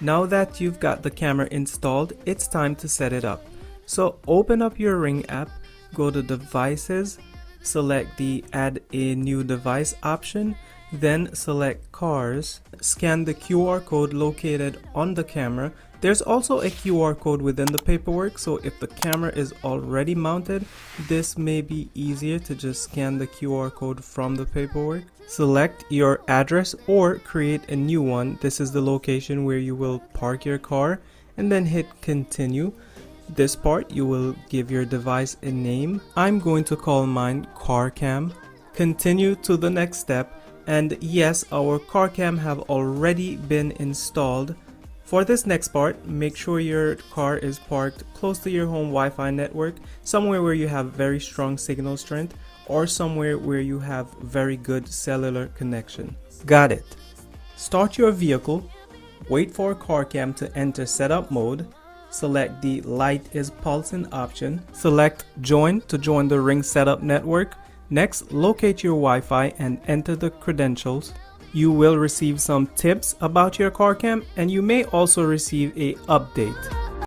Now that you've got the camera installed, it's time to set it up. So open up your Ring app, go to Devices, select the Add a New Device option, then select Cars, scan the QR code located on the camera. There's also a QR code within the paperwork, so if the camera is already mounted, this may be easier to just scan the QR code from the paperwork. Select your address or create a new one. This is the location where you will park your car, and then hit continue. This part you will give your device a name. I'm going to call mine CarCam. Continue to the next step, and yes, our CarCam have already been installed. For this next part, make sure your car is parked close to your home Wi-Fi network, somewhere where you have very strong signal strength, or somewhere where you have very good cellular connection. Got it. Start your vehicle, wait for CarCam to enter setup mode, select the light is pulsing option, select join to join the Ring setup network. Next, locate your Wi-Fi and enter the credentials. You will receive some tips about your CarCam, and you may also receive a update.